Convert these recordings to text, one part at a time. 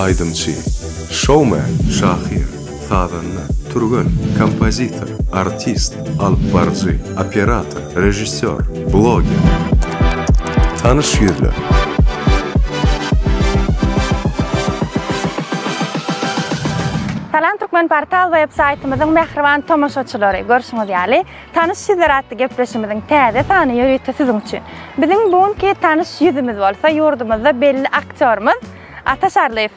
Aydınçı, showman, şahir, sazanlı, turgun, kompozitor, artist, alpbarcı, operator, rejissör, blogger. Tanış yüzler. Salam Türkmen portal web-saytymyzyň mähriban tomaşaçylary, görüşüňiz ýaly. Tanış ýüzler atly gepleşimimiziň täze sany ýörüýte siziň üçin. Biziň bugünkü tanış ýüzümüz bolsa, ýurdumyzda belli aktyorymyz Ataş Arlaýew.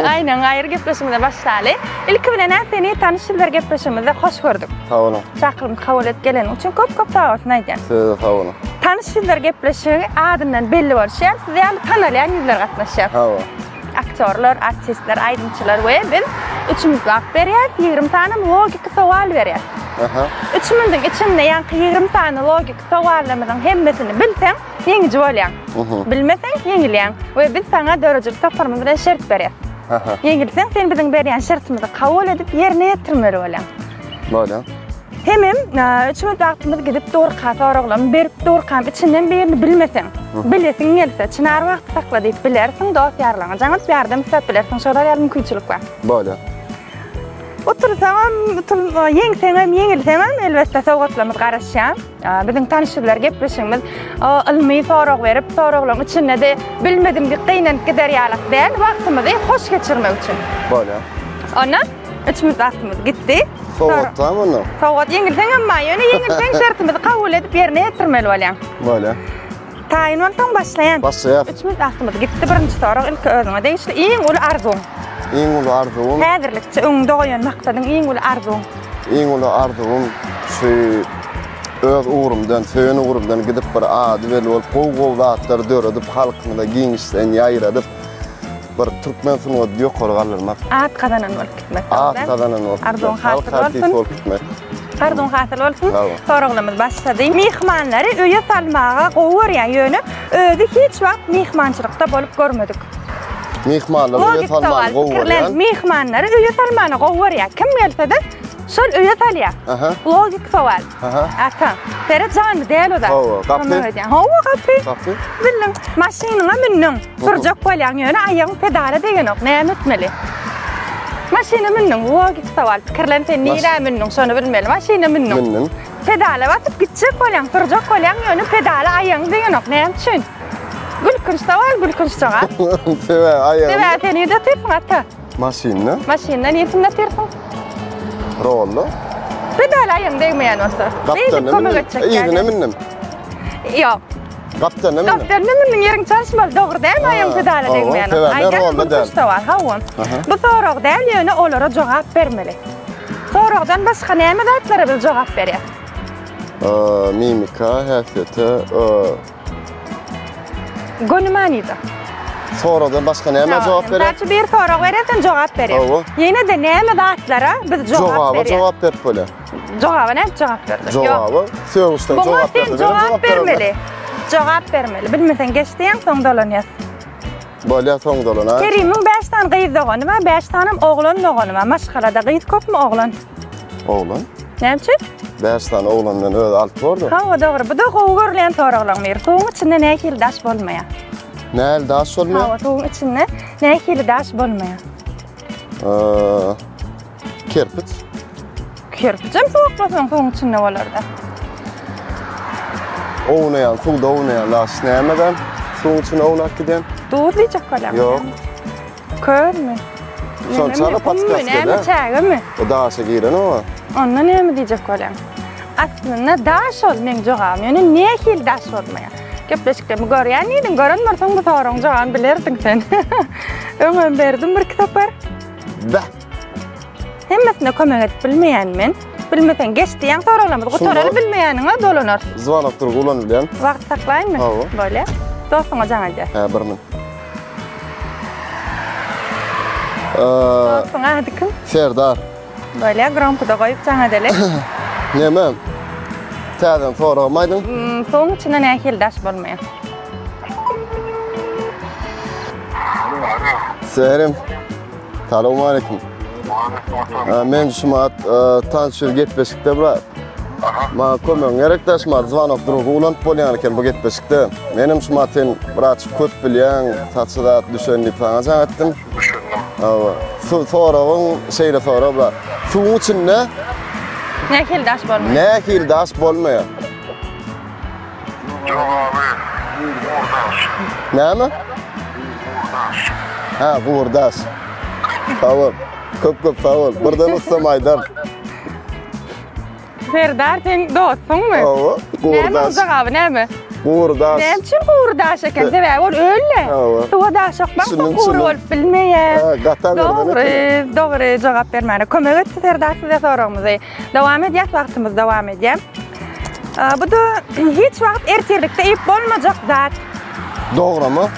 Aynen ayrı gepleşimizde başlayalı. İlk bilen seni tanışçılar gepleşimizde hoş gördük. Sağ olun. Çakırımı kabul et gelen için köp sağ olsun aydan. Sağ olun. Tanışçılar gepleşimi adından belli oluşan, size tanılayan yüzler katlaşan. Sağ olun. Aktörler, artistler, aydınçılar ve biz üçümüz vakt veriyoruz, 20 tane logik sual veriyoruz. Üçümüzün içinde yankı 20 tane logik suallarımızın hemmesini bilsen, yenici olayan. Bilmesen, yenileyen. Ve biz sana dörücülük toparımızda şert veriyoruz. Yengilsen, sen bizim beriyen şartımızı kabul edip yerine yetirmeli olan. Böyle. Hemen üçümüz vaktimiz gidip doğurka soruqlam, berip doğurkan içinden birini bilmesen. Bilesin gelse, çınar vakti sakla deyip bilersin, dost yarlana. Canat bir yardım istep bilersin, şurada yer mümkünçülük var. Böyle. Otursan, yengilsen elbette soğutlamız qarışan. Bizim tanışçılar gepleşimiz, ilmi soruq verip, soruqlam içinde de bilmedim bir qiynen gider yalak değil, vaktimizi hoş geçirmek için. Böyle. Ona, üçümüz vaktimiz gitti. Soğuttan bunu. Soğut yengilsen ama yengilsen şartımızı kabul edip yerine yetirmeli olan. Böyle. Tayin olsan başlayan. Başlayalım. Üçümüz vaktimiz gitti. Birinci soruq ilk özüne deyişli. İyin ulu arzun. İyin ulu arzun. Häzirlikçi doğuyan maksadın iyin ulu arzun. İyin ulu arzun öz uğrumdan, söýen uğrumdan gidip bir ady beli bolup, gow zatlar döredip, halkymyza giňişden ýaýradyp, bir türkmen sunuwady ýokary galyrmak. At kazanan bolup gitmek. At kazanan bolup. Arzun hasyl bolsun. Arzun hasyl bolsun. Soruqlarymyz başlady. Mihmanlary öýe salmaga gowurýan ýöne, özü hiç wagt mihmançylykda bolup görmedik. Mihmanlar öýe salmaga gowurýan. Mihmanlary öýe salmaga gowurýan. Kim gelse de şol öýe salýar. Logik sowal. Ata. Tere jany däl o da. Hawa gapy. Bildim. Maşynyňa minniň. Sürjek bolýan ýöne aýagyň pedala degen ok. Näme etmeli? Maşyna minniň. Logik sowal. Pikirlen sen niýe minniň? Şonu bilmeli. Maşyna minniň. Minniň. Pedala basyp gitjek bolýan, sürjek bolýan ýöne pedala aýagyň degen ok. Näme üçin? Gülkünç sowal, gülkünç sowal. Tebe aýagyň. Tebe sen ýerde tepin ata. Maşyna. Maşyna niýetinde tersin? Rollo. Pedala aýagyň degmeýän bolsa. Ýygyna minnim. Ýok. Gaptana minnim. Gaptana minnim ýeriň çalışmaly, dogry däl aýagyň pedala degmeýän. Aýdan bu soruq däl ýöne olara jogap bermeli. Soruqdan başga näme zatlara biz jogap berýär? Mimika, häsiýeti, Gönümanida. Soruqdan başga näme jogap berýär? Näçe bir soruq berersen jogap berýär. Ýene de näme zatlara biz jogap berýär? Jogap berip bolýar. Jogaba näme jogap berdi? Jogabı söýüşde jogap berdi. Jogap bermeli. Jogap bermeli. Bilmesen geçdiň soň dolanýas. Bolýar soň dolana. Kerimiň 5 tane gyýz dogany we 5 tane oglan dogany we maşgalada gyýz köpmi oglan? Oglan? Näçe? 5 tane oglandan öz alt bordy. Ha, dogry. Bu da gowy görülen soruqlar mer. Soň içinde nähil daş bolmaýar. Näl daş bolmaýar? Ha, soň içinde nähil daş bolmaýar. Kerpiç. Kerpiçem soňklasaň soň içinde bolarda. Ownaýan, suwda ownaýan daş nämeden? Soň içine ownak giden? Duz diýjek bolam. Ýok. Körmi? Şonçaly patskas gede. Näme çägemi? O daşa giren o. Onda näme diýjek bolam? Aslında daş ol men jogam. Ýöne nähil daş bolmaýar. Gepleşikde mi görýän idin? Görenmerseň bu soruň jogany bilerdiň sen. Öňe berdim bir kitap bar. Da. Hemmesine kömek edip bilmeýän men. Bilmesen geçdiň sorularymyzy gotaryp bilmeýäniňe dolanar. Zwanok turgy ulan bilen. Wagt saklaýmy? Böyle. Dostuňa jaňa. Ha, birmin. Dostuňa adı kim? Serdar. Böyle grampuda koyup sana deli. Neme? Täzen soramaydın? Soğun içinden ehil daş bolmayan. Seherim. Salamu aleyküm. Men şumat tanışır getbeşikte bura. Ma kömöň gerekdaş mar zwanok durugy ulanıp bolýan eken bu getbeşikde. Menim şumaten biraz köp bilýän, saçda düşen diýip sana jagatdym. Düşendim. Soragyň şeýle sora bura. Suwun içinde Ehil daş bolmayan. nähil daş bolmaýar. Yok abi, uğurdaş. Näme? Ha, uğurdaş. Sağ ol. Köp sağ ol. Birden ussamaýdan. Serdar sen dostsun mu? Awa, Näme uğurdaş. uzak abi näme? Uğurdaş. Näme için uğurdaş eken sebäbi ol öyle. Awa. Suwa daşak bak Şunun uğur şunun. olup bilmeýär. Ha, gata verdin. Doğru cevap vermeli. Kömek etti Serdar size sorumuzu. Devam edeceğiz, vaktimiz devam edeceğim. Bu da hiç vakt ertirlikte ip olmayacak zat. Doğru mu?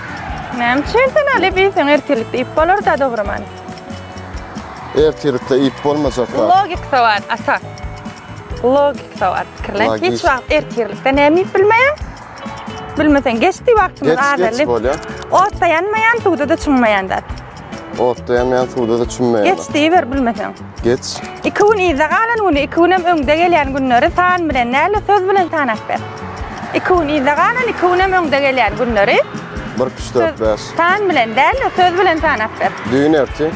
Näme için sen öyle bilsen ertirlikte ip olur da doğru mu? Ertirlikte ip olmayacaklar. Logik soğan asa. Logik soğan. Fikirlen Logik. hiç vakt ertirlikte näme ip bilmeýän? Bilmesen geçti vaktimiz Geç azalip. bolýar. Ot dayanmayan, tuğda da çınmayan da. Otdaýan suwda da çünmeýär. Geçti ver bilmesen. Geç. İkun iza galan unu ikunam öňde gelýän günleri tan bilen näle söz bilen tanap ber. İkun iza galan ikunam öňde gelýän günleri 1-3-4-5. tan bilen näle söz bilen tanap ber. Düýün erti.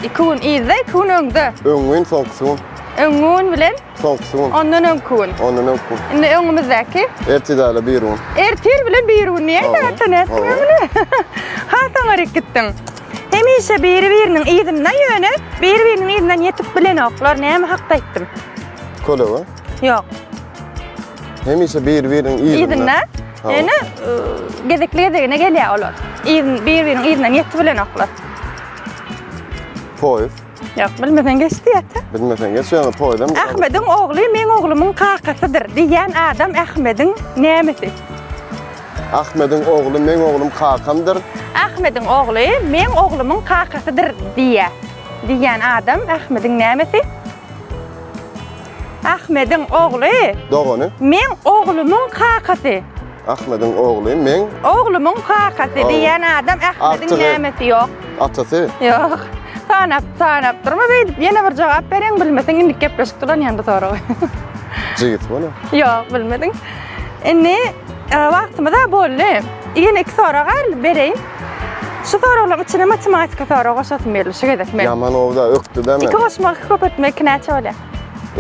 İkun iza ikun öňde. Öňün soňsuň. Öňün bilen Soňsuň. ondan öňkun. Ondan öňkün. Indi öňümizdäki Ertidäle bir un. ertir bilen bir unu näde tanatmam bilen. Ha taňar gitdim. Hemişe biri-biriniň ýedinden ýöne, biri-biriniň ýedinden ýetip bilen oklar näme hakda etdim. Kolewa. Yok. Hemişe bir-biriniň ýedinden. Yani gezekliğe gelýär olar. Bir-biriniň ýedinden ýetip bilen oklar. Poýuz. Yok, bilmesen geçti ýa-da. Bilmesen geç ýa-da poýdam. Ahmediň ogly men oglumyň kakasydyr diýen adam Ahmediň nämesi? Ahmediň ogly men oglum kakamdyr. Ahmediň ogly men oglumyň kakasydyr diýen adam Ahmediň nämesi? Ahmediň ogly Dogony. men oglumyň kakasy. Ahmediň ogly men Oglumyň kakasy diýen adam Ahmediň Atygy. nämesi ýok. atasy. Yok. Sanap durma beýdip ýene bir jogap bereň bilmesen indi gepleşip duran ýanda soragy. Jigit bola. Yok, bilmedin. Indi wagtymda boldy. Ýene iki soraga bereň. Şu soraglaryň içine matematika soragy goşatyp berýär gerek men. Yaman owda öktü deme. İki goşmak köp etmek näçe bolýar?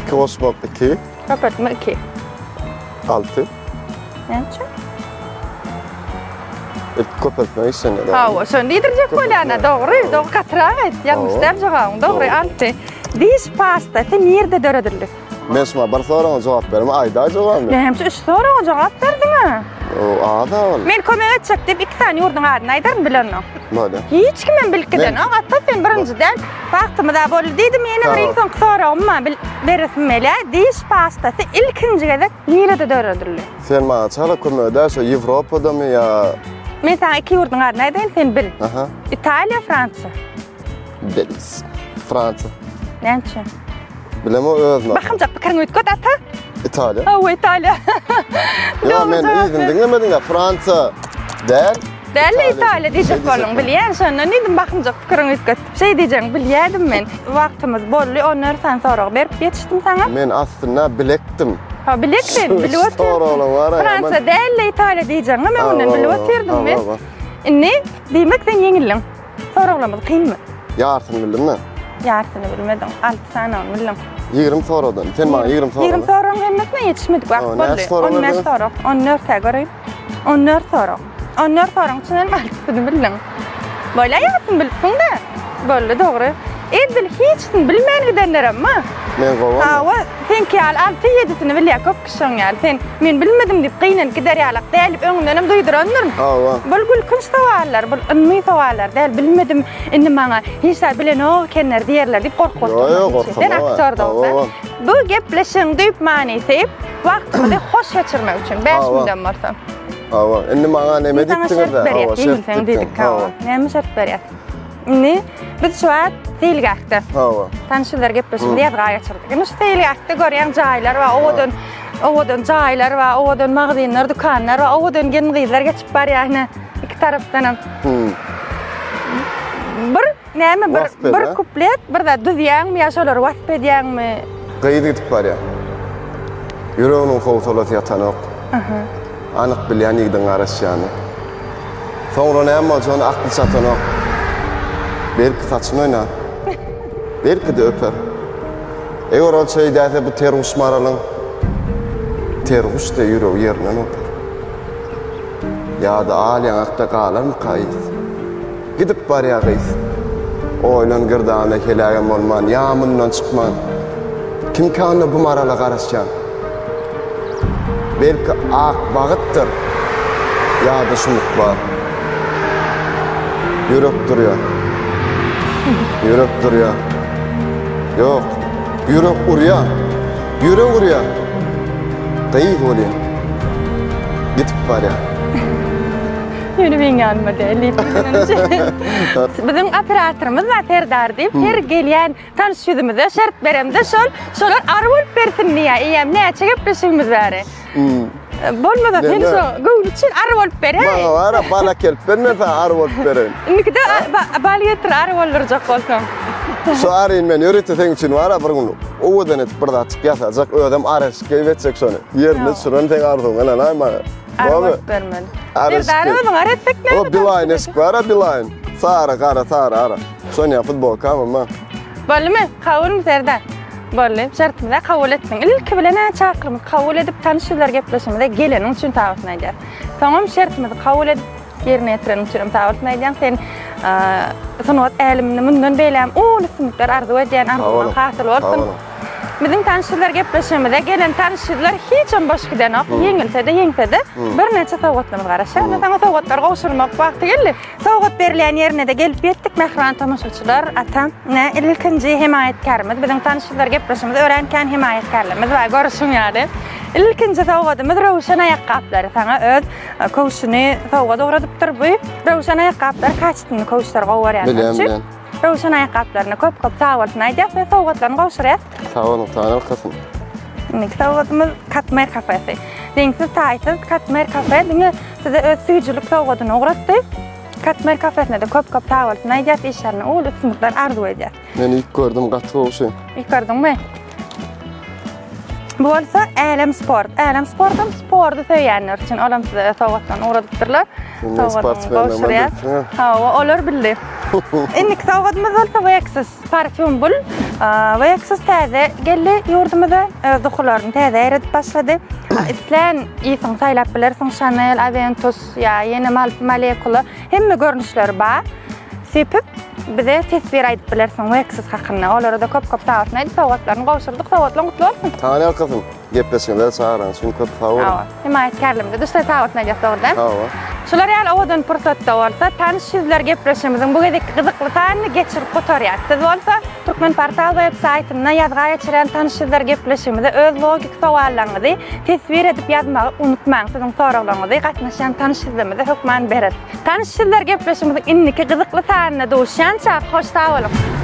2 goşmak 2, Köp etmek 2. 6. Näçe? Köp etmek sen de. Ha, şonda ýedirjek bolýar. Dogry, katrak. Ýalňyşlar jogaň. Dogry, 6. Diş pasta sen ýerde döredilir? Men şuna bir soragyna jogap berme, aýda jogap berme. Näme şu 3 soraga jogap berdiňmi? O ada ol. Men kömek etjek diýip 2 tane ýurduň adyny aýdarym bilenok. Bada. Hiç kimen bilkiden. Hatta sen birinciden wagtymda boldy diýdim ýene bir insan soragym beresim ele. Diş pastası ilkinji gezek nerede döredilir? Sen ma çala kömek edäşe Ýewropadamy ýa Men sana 2 ýurduň adyny aýdaýyn sen bil. aha. Italiya, Fransa. Belis. Fransa. Näçe? Bileme özme. Bakymjak pikiриň öýtgöt ata. İtalya. Ha, İtalya. Ya men izin dinlemedin ya Fransa. Der. Däl İtalya diýjek bolun bilýän şonda nidim bakymjak pikiриň öýtgöt. Şey diýjek bilýärdim men. Wagtymyz boldy, onlar sen sorag berip ýetişdim sana. Men aslında bilekdim. Ha, bilekdim, bilýärdim. Soralar var ya. Fransa däl İtalya diýjek, men onu bilýärdim men. Inni diýmek sen ýeňilliň. Soraglamaz kynmy? Ýarsyny bildim mi? Ýarsyny bilmedim. 6 sany bildim. 20 soradan. Sen ma 20 soradan. 20 sorag hemmesine ýetişmedik wagt O, boldy. näçe sorag 14 bildin? sorag. 14 tägeri. 14 sorag. 14 sorag üçin hem 6syny bildim. Bolýa ýarsyn bilipsiň-de. Boldy dogry. Edil hiçsin bilmänligidenler ama. Men gowan. Ha, senki ýaly 6-7-sini bilýär köp kişiň ýaly. Sen men bilmedim diýip gynynyp gider ýalyk dälip öňünden hem duýdurandyr. Ha, Bol gülkünç sowallar, bol ymmy sowallar. Däl bilmedim, indi maňa hiç bileni o kenler diýerler diýip gorkup Yo, yo, gorkam. Sen aktörde bolsa. Bu gepleşiň diýip many sep, wagtymyzy hoş geçirmek üçin 5 milyon barsam. Ha, indi maňa näme diýdiňiz da? Ha, şert berýär. Näme şert berýär? Ne? Biz şu an Teylgahda. Hawa. Tanışylar gepleşmede ýazga geçirdik. Indi şu Teylgahda görýän jaýlar we owadan jaýlar we owadan magazynlar, dukanlar we owadan gelin gyzlar geçip barýany iki tarapdan. Bir kuplet, bir da düzýän mi ýaşalar wagt edýänmi? Gyýdy gidip barýar. Ýüreginiň howsalasy ýatanok. Anyk bilýän ýigdiň garaşýany. Soňra näme bolsa akly satanok. Belki saçmayna. Belki de öper. Eger o şey däse bu terus maralyň. Terus da ýüreg ýerinden öper. Ýa-da alýan akda galarmy gaýys. Gidip barýar gaýys. Oylan girdana kelägen bolman, ýamyndan çykman. Kim kanna bu marala garaşýan? Belki ak bagytdyr. Ýa-da şunluk bar. Ýürek durýar. Ýürek durýar. Ýok, ýürek urýar. Ýürek urýar. Gaýy bolýar. Gitip barýar. Ýöne men ýanmady, Bizim operatorymyz wa Serdar diýip her gelýän tanışýydymyza şert beremde şolar arwol bersin diýär. Eýem näçe gepleşigimiz bäri. Bolmadan sen şu göwül için arwol berer. Bana wara bala kelip bermese arwol berer. Nikde bala ýetir arwollar jak bolsam. Şu aryn men ýörete sen üçin wara bir gün owadan etip birde açyp ýasajak ödem araşyk ewetsek şonu. Ýerinde süren sen ardyň ana näme? Arwol bermen. Serdarymyň aretpek näme? O bilaýyn esk wara bilaýyn. Sara ara. Sonya futbol kamama. Bolmy? Kabul Serdar. Bolly, şertimize kabul etdiň. Ilki bilen çakyrymyz kabul edip tanışylar gepleşmede geleniň üçin tawasyny edýär. Tamam, şertimizi kabul edip ýerine ýetirenim üçin tawasyny edýän. Sen sanat älimini mundan beýlem, sümükler arzu edýän arzuwdan hasyl bolsun. Bizim tanışylar gepleşmede gelen tanışylar hiçem başgadan ok, ýeňilse de bir neçe sowgatlarymyz garaşar. Mesela sowgatlar gowşurmak wagty geldi. Sowgat berilýän ýerine de gelip ýetdik mehran tamaşaçylar, atam, ilkinji himayetkarymyz. Bizim tanışylar gepleşmede öğrenken himayetkarlarymyz we görüşýärdi. İlkinji sowgatymyz Rawşan aýakkaplar. Sana öz kowşuny sowgat ogradypdyr bu. Rawşan aýakkaplar kaçdyny kowşlar gowwarýar. Rawşan aýakkaplaryny köp sawatny aýdýar we sowgatlaryny gowşurýar. Sawatny tanal kysym. Nik sowgatymyz Katmer kafesi. Deňsiz taýsyz Katmer kafe diňe size öz süýjülük sowgatyny ogratdy. Katmer kafesinde de köp sawatny aýdýar, işlerini ol sümükler arzu edýär. Men ilk gördüm gatly bolşy. İlk gördüňmi? Bu bolsa Älim sport. Älim sportym sporty söýýänler üçin olam size sowgatlaryny ogradypdyrlar. Sowgatlaryny hawa olar bildi. Innik sowgatymyz bolsa Waxis parfüm bul. Waxis täze geldi ýurdumyza özduklaryny täze eredip başlady. Islan ýysyň saýlap bilersiň Chanel, Aventus ýa ýene molekula hemme görnüşleri bar. Sepip bize tesbir aýdyp bilersiň Waxis hakyna. Olara da köp sawatny aýdyp sowgatlaryny gowşurdyk. Sowgatlaryň gutly bolsun. Tanal kysym. Gepleşigler çağıran, şunu köp favor. Himayetkarlymda düşse sawatny aýdyp dogrydan. Hawa. Şular ýaly owadan pursatda bolsa, tanışylar gepleşimiziň bu gedek gyzykly sanyny geçirip gotarýar. Siz bolsa Türkmen portal web saytyna ýazga geçiren tanışylar gepleşimizde öz logik sowallaryňyzy tesbir edip ýazmagy unutmaň. Siziň soraglaryňyzy gatnaşan tanışylarymyza hökmen berer. Tanışylar gepleşimiziň inniki gyzykly sanyna duşança hoş sag bolun.